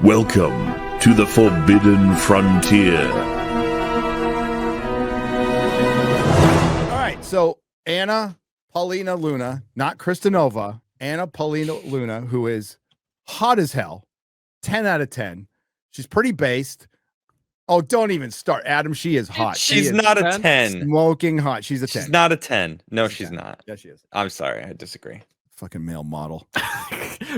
Welcome to the Forbidden Frontier. All right, so Anna Paulina Luna, not Kristanova, Anna Paulina Luna, who is hot as hell, 10 out of 10. She's pretty based. Oh, don't even start, Adam. She is hot. She's not a 10. Smoking hot. She's a 10. She's not a 10. No, she's not. Yeah, she is. I'm sorry. I disagree. Fucking male model.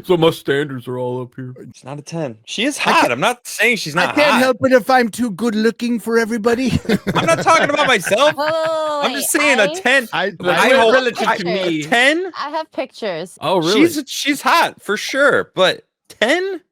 So my standards are all up here. She's not a 10. She is hot. I'm not saying she's not I can't hot. help it if I'm too good looking for everybody. I'm not talking about myself. Oh, I'm just saying a 10. I hope- relative to me. 10? I have pictures. Oh, really? She's hot for sure, but 10?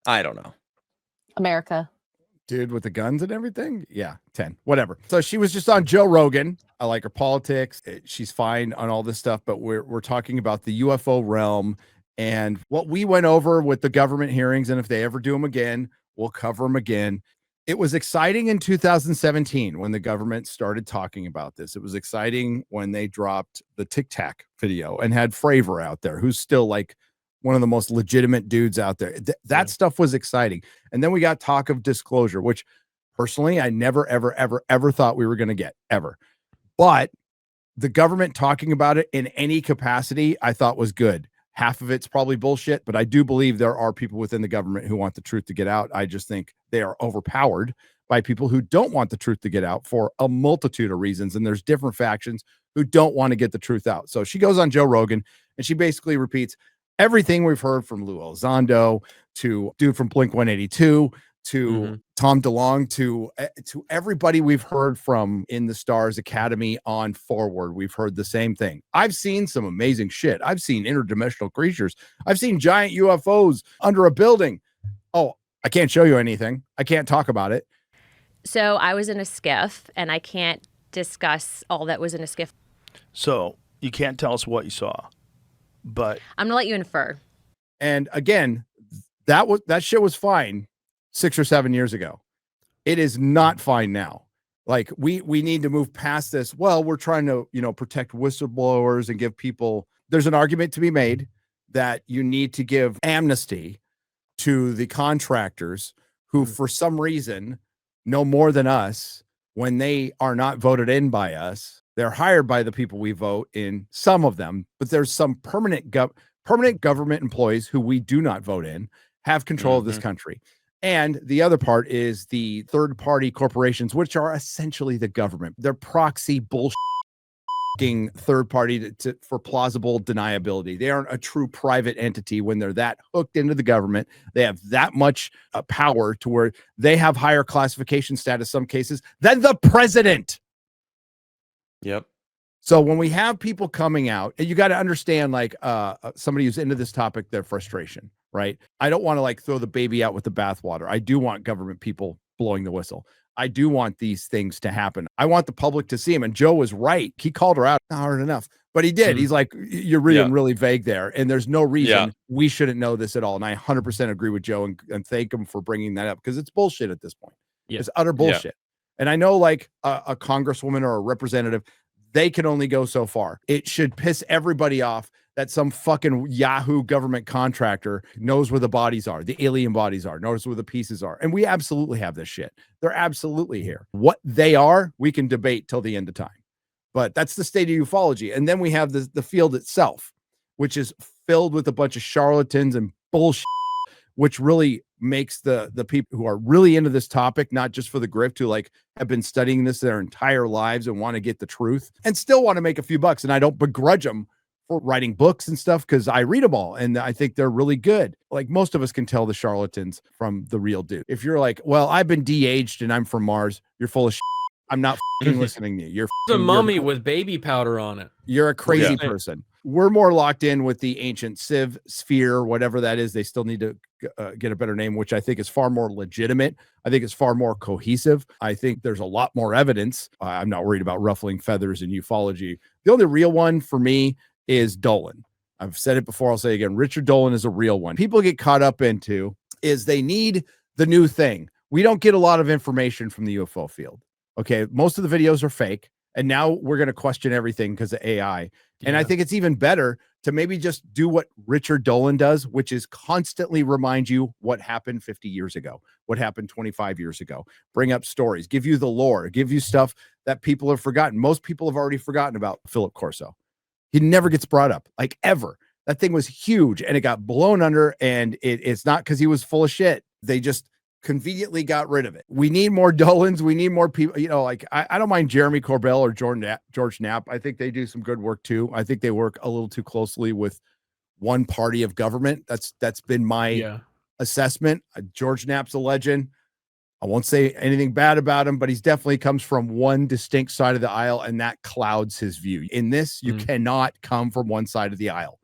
I don't know. America. dude with the guns and everything. Yeah, 10, whatever. So she was just on Joe Rogan. I like her politics. She's fine on all this stuff, but we're talking about the UFO realm and what we went over with the government hearings. And if they ever do them again, we'll cover them again. It was exciting in 2017 when the government started talking about this. It was exciting when they dropped the Tic Tac video and had Fravor out there, who's still like one of the most legitimate dudes out there. That stuff was exciting. And then we got talk of disclosure, which personally, I never, ever, ever, ever thought we were going to get, ever. But the government talking about it in any capacity, I thought was good. Half of it's probably bullshit, but I do believe there are people within the government who want the truth to get out. I just think they are overpowered by people who don't want the truth to get out for a multitude of reasons. And there's different factions who don't want to get the truth out. So she goes on Joe Rogan and she basically repeats everything we've heard from Lou Elizondo to dude from Blink 182 to Tom DeLonge to everybody we've heard from in the Stars Academy on forward. We've heard the same thing. I've seen some amazing shit. I've seen interdimensional creatures. I've seen giant UFOs under a building. Oh, I can't show you anything. I can't talk about it. So I was in a skiff, and I can't discuss all that was in a skiff. So you can't tell us what you saw, but I'm gonna let you infer. And again, that shit was fine 6 or 7 years ago. It is not fine now. Like we need to move past this. Well, we're trying to, protect whistleblowers and give people, there's an argument to be made that you need to give amnesty to the contractors who for some reason know more than us when they are not voted in by us. They're hired by the people we vote in, some of them, but there's some permanent government employees who we do not vote in, have control of this country. And the other part is the third-party corporations, which are essentially the government. They're proxy bullshit third-party for plausible deniability. They aren't a true private entity when they're that hooked into the government. They have that much power to where they have higher classification status, some cases, than the president. Yep. So when we have people coming out, and you got to understand, like somebody who's into this topic, their frustration. Right. I don't want to like throw the baby out with the bathwater. I do want government people blowing the whistle. I do want these things to happen. I want the public to see him. And Joe was right. He called her out. Not hard enough, but he did. He's like, you're really vague there. And there's no reason we shouldn't know this at all. And I 100% agree with Joe and thank him for bringing that up because it's bullshit at this point. It's utter bullshit. And I know like a congresswoman or a representative, they can only go so far. It should piss everybody off that some fucking Yahoo government contractor knows where the bodies are, the alien bodies are, knows where the pieces are. And we absolutely have this shit. They're absolutely here. What they are, we can debate till the end of time. But that's the state of ufology. And then we have the field itself, which is filled with a bunch of charlatans and bullshit, which really makes the people who are really into this topic, not just for the grift, who like have been studying this their entire lives and want to get the truth and still want to make a few bucks. And I don't begrudge them for writing books and stuff because I read them all and I think they're really good. Like most of us can tell the charlatans from the real dude. If you're like, well, I've been de-aged and I'm from Mars, you're full of shit. I'm not listening to you. You're a mummy with baby powder on it. You're a crazy person. We're more locked in with the ancient Civ sphere, whatever that is. They still need to get a better name, which I think is far more legitimate. I think it's far more cohesive. I think there's a lot more evidence. I'm not worried about ruffling feathers in ufology. The only real one for me is Dolan. I've said it before. I'll say it again. Richard Dolan is a real one. People get caught up into is they need the new thing. We don't get a lot of information from the UFO field. Okay. Most of the videos are fake. And now we're going to question everything because of AI. And I think it's even better to maybe just do what Richard Dolan does, which is constantly remind you what happened 50 years ago, what happened 25 years ago, bring up stories, give you the lore, give you stuff that people have forgotten. Most people have already forgotten about Philip Corso. He never gets brought up, like, ever. That thing was huge and it got blown under, and it's not because he was full of shit. They just conveniently got rid of it. We need more Dolans. We need more people. You know, like I don't mind Jeremy Corbell or George Knapp. I think they do some good work too. I think they work a little too closely with one party of government. That's been my assessment. George Knapp's a legend. I won't say anything bad about him, but he's definitely comes from one distinct side of the aisle, and that clouds his view. In this, you cannot come from one side of the aisle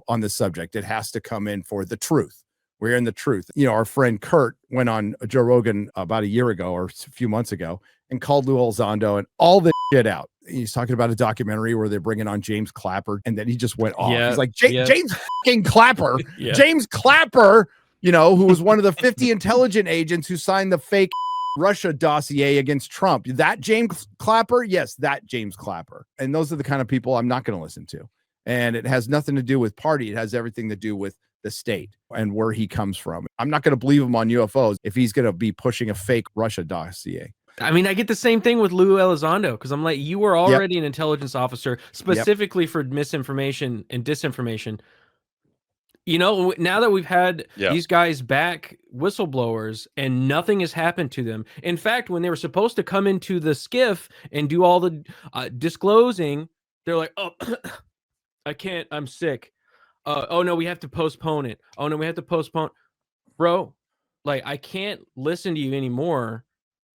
on this subject. It has to come in for the truth. We're in the truth. You know, our friend Kurt went on Joe Rogan about a year ago or a few months ago and called Lou Elizondo and all the shit out. He's talking about a documentary where they're bringing on James Clapper, and then he just went off. He's like, James fucking Clapper, James Clapper, you know, who was one of the 50 intelligence agents who signed the fake Russia dossier against Trump. That James Clapper? Yes, that James Clapper. And those are the kind of people I'm not going to listen to. And it has nothing to do with party. It has everything to do with the state and where he comes from. I'm not going to believe him on UFOs if he's going to be pushing a fake Russia dossier. I mean, I get the same thing with Lou Elizondo, because I'm like, you were already an intelligence officer specifically for misinformation and disinformation. You know, now that we've had these guys back, whistleblowers, and nothing has happened to them. In fact, when they were supposed to come into the skiff and do all the disclosing, they're like, oh, I can't, I'm sick. Oh no, we have to postpone it. Oh no, we have to postpone. Bro, like, I can't listen to you anymore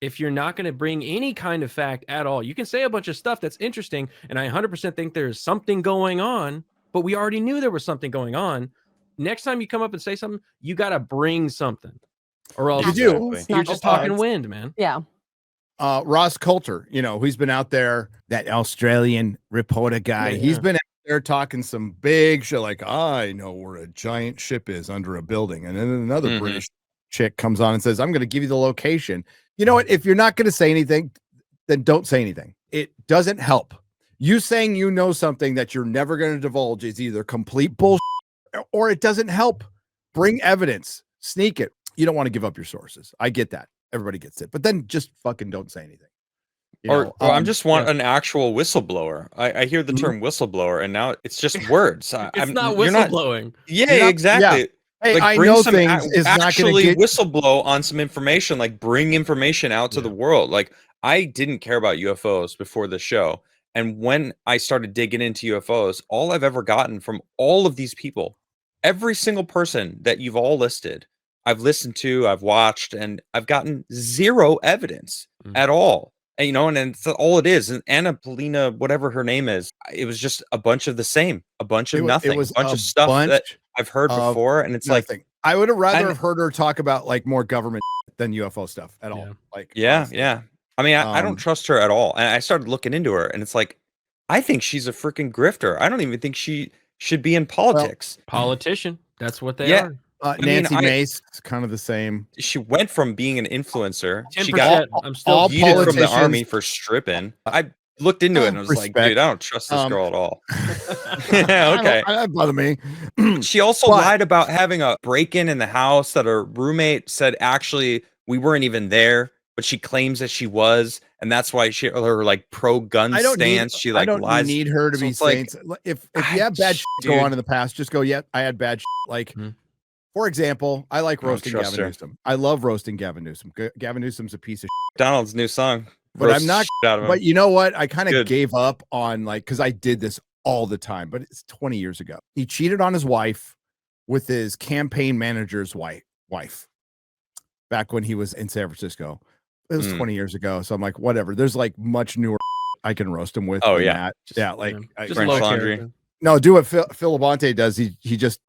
if you're not going to bring any kind of fact at all. You can say a bunch of stuff that's interesting, and I 100% think there's something going on, but we already knew there was something going on. Next time you come up and say something, you got to bring something, or else you're just talking wind, man. Yeah. Ross Coulter, you know, who's been out there, that Australian reporter guy. He's been out there talking some big shit, like, I know where a giant ship is under a building. And then another British chick comes on and says, I'm going to give you the location. You know what? If you're not going to say anything, then don't say anything. It doesn't help. You saying you know something that you're never going to divulge is either complete bullshit or it doesn't help. Bring evidence, sneak it. You don't want to give up your sources. I get that. Everybody gets it. But then just fucking don't say anything. Or I'm just want an actual whistleblower. I hear the term whistleblower, and now it's just words. It's not whistleblowing. Exactly. Yeah. Hey, like, I bring know some things is not actually going to whistleblow on some information. Like, bring information out to the world. Like, I didn't care about UFOs before the show, and when I started digging into UFOs, all I've ever gotten from all of these people, every single person that you've all listed, I've listened to, I've watched, and I've gotten zero evidence at all. And, you know, and it's all it is. And Anna Polina, whatever her name is, it was just a bunch of the same, a bunch of nothing, a bunch of stuff that I've heard before. And it's nothing. Like, I would have rather have heard her talk about like more government than UFO stuff at all. Like, honestly. I mean, I don't trust her at all. And I started looking into her, and it's like, I think she's a freaking grifter. I don't even think she should be in politics. Politician. That's what they are. Nancy Mace, kind of the same. She went from being an influencer. She 10%. got I'm still yeeted from the army for stripping. I looked into it and I was like, dude, I don't trust this girl at all. Okay. That bothered me. She also lied about having a break-in in the house that her roommate said, actually, we weren't even there, but she claims that she was. And that's why her like pro-gun stance. She like lies. I don't need her to be saying. If you have bad shit go on in the past, just go, I had bad shit. Like, for example, I like roasting Gavin Newsom. I love roasting Gavin Newsom. Gavin Newsom's a piece of shit. Donald's new song. But I'm not. But you know what? I kind of gave up on, like, because I did this all the time, but it's 20 years ago. He cheated on his wife with his campaign manager's wife back when he was in San Francisco. It was 20 years ago. So I'm like, whatever. There's like much newer I can roast him with. Oh, yeah. Like French laundry. No, do what Phil Labonte does. He just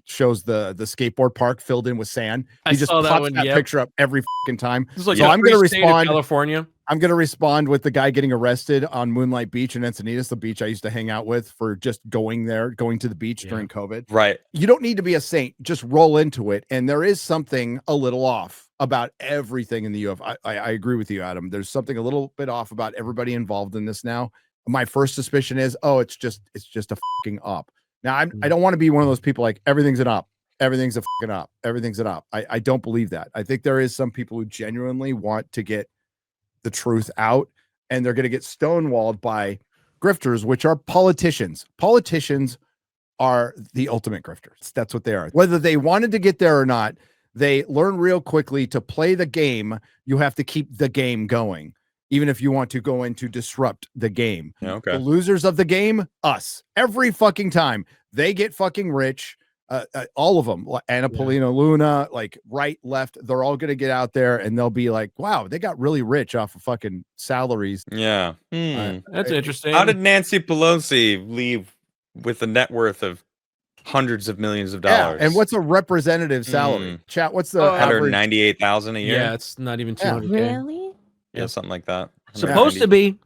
shows the skateboard park filled in with sand. He just pops that picture up every fucking time. Like, so I'm going to respond. California. I'm going to respond with the guy getting arrested on Moonlight Beach in Encinitas, the beach I used to hang out with, for just going to the beach during COVID. Right. You don't need to be a saint. Just roll into it. And there is something a little off about everything in the UFO. I agree with you, Adam. There's something a little bit off about everybody involved in this now. my first suspicion is, oh, it's just a fucking up. Now I don't want to be one of those people like everything's an up, everything's a fucking up, everything's an up. I don't believe that. I think there is some people who genuinely want to get the truth out, and they're going to get stonewalled by grifters, which are politicians. Politicians are the ultimate grifters. That's what they are. Whether they wanted to get there or not, they learn real quickly to play the game. You have to keep the game going, even if you want to go in to disrupt the game. Yeah, okay. The losers of the game, us. Every fucking time they get fucking rich. All of them, Anna Polina Luna, like right, left, they're all gonna get out there and they'll be like, wow, they got really rich off of fucking salaries. Yeah. That's interesting. How did Nancy Pelosi leave with a net worth of hundreds of millions of dollars? Yeah, and what's a representative salary? Chat, what's the average? 198,000 a year? Yeah, it's not even 200K. Really? Yeah, something like that. Supposed to be.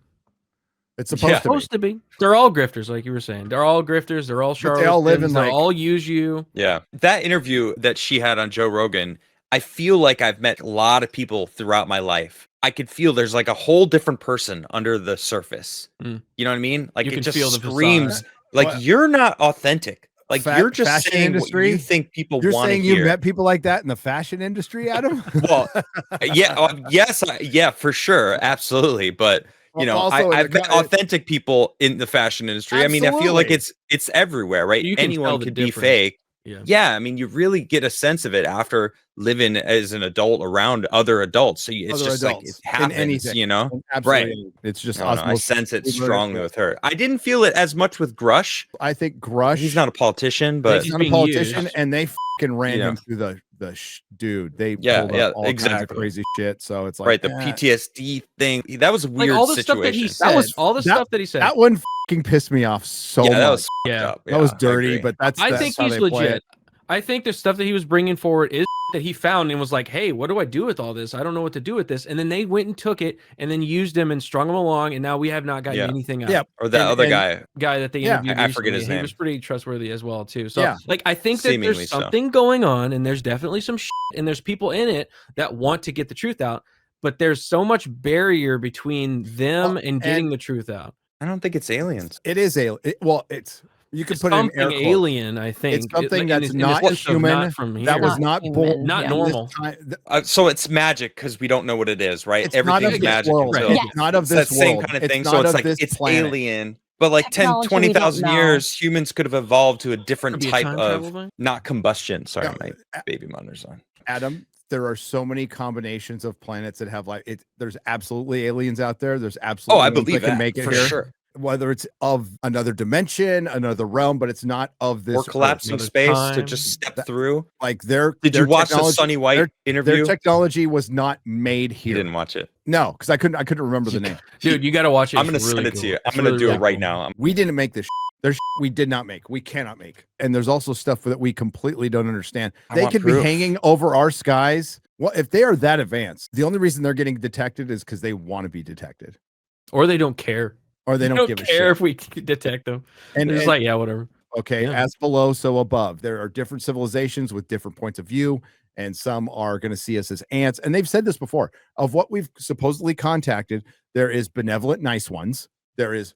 It's supposed to be. They're all grifters, like you were saying. They're all grifters. They're all charlatans. They all live in they all use you. Yeah. That interview that she had on Joe Rogan, I feel like I've met a lot of people throughout my life. I could feel there's like a whole different person under the surface. You know what I mean? Like it just screams like you're not authentic. Like you're just saying industry? What you think people You're want to saying hear. you met people like that in the fashion industry, Adam? Well, yeah, for sure. Absolutely. But you know, I've met authentic people in the fashion industry. Absolutely. I mean, I feel like it's everywhere, right? Anyone could be fake. Yeah, I mean, you really get a sense of it after living as an adult around other adults. So it's just like it happens, you know? Right. Right. It's just I sense it strongly with her. I didn't feel it as much with Grush. I think Grush, he's not a politician, but he's not a politician, and they fucking ran him through the dude. They pulled up all kinds of crazy shit. So it's like the PTSD thing. That was a weird all the situation. Stuff that he said, all the stuff that he said. That one fucking pissed me off so much. That was that was dirty, but I think he's legit. I think the stuff that he was bringing forward is that he found and was like, hey, what do I do with all this? I don't know what to do with this. And then they went and took it and then used him and strung him along. And now we have not gotten anything out. Yeah. Or that other guy that they interviewed. I forget his name. He was pretty trustworthy as well, too. So like, I think that there's something going on and there's definitely some shit and there's people in it that want to get the truth out. But there's so much barrier between them and getting the truth out. I don't think it's aliens. It is alien. You could put something it in air alien. I think it's something that's not human. That was not born. Not normal. So it's magic because we don't know what it is, right? Everything's magic. It's not of this world. Same kind of thing. So it's like it's alien. But like 20,000 years, humans could have evolved to a different type of not combustion. Sorry, my baby monitor's on. Adam, there are so many combinations of planets that have life. There's absolutely aliens out there. There's absolutely I believe that can make it for here. Sure. Whether it's of another dimension, another realm, but it's not of this. Or collapsing space to just step through. Like did you watch the Sonny White interview? Their technology was was made here. You didn't watch it. No, because I couldn't remember the name. Dude, you got to watch it. I'm going to send it to you. I'm going to do it right now. We didn't make this. There's we did not make. We cannot make. And there's also stuff that we completely don't understand. They could be hanging over our skies. Well, if they are that advanced, the only reason they're getting detected is because they want to be detected. Or they don't care. Or they don't give a shit if we detect them. And it's like, yeah, whatever. Okay, as below, so above. There are different civilizations with different points of view, and some are going to see us as ants. And they've said this before. Of what we've supposedly contacted, there is benevolent, nice ones. There is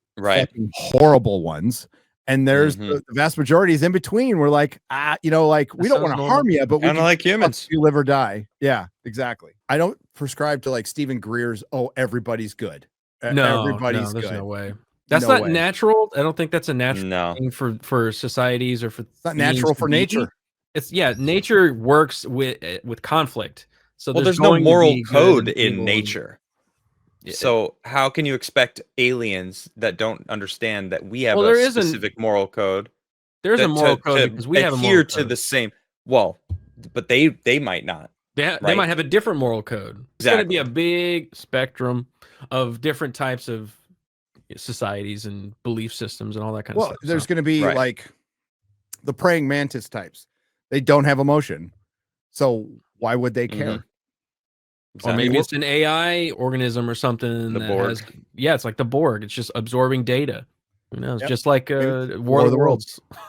horrible ones. And there's the vast majority is in between. We're like, we don't want to harm you, but we kind of like humans. You live or die. Yeah, exactly. I don't prescribe to like Stephen Greer's, everybody's good. Everybody's there's good. no way. That's not natural. I don't think that's a natural thing for societies or for. It's not natural for nature. It's nature works with conflict. So there's no moral code in nature. So how can you expect aliens that don't understand that we have a specific moral code? There's a moral code because we have a moral code. To the same. Well, but they might not. They might have a different moral code. It's going to be a big spectrum of different types of societies and belief systems and all that kind of stuff. There's going to be like the praying mantis types. They don't have emotion. So why would they care? Or maybe it's an AI organism or something. The Borg. It's like the Borg. It's just absorbing data. It's just like War of the Worlds.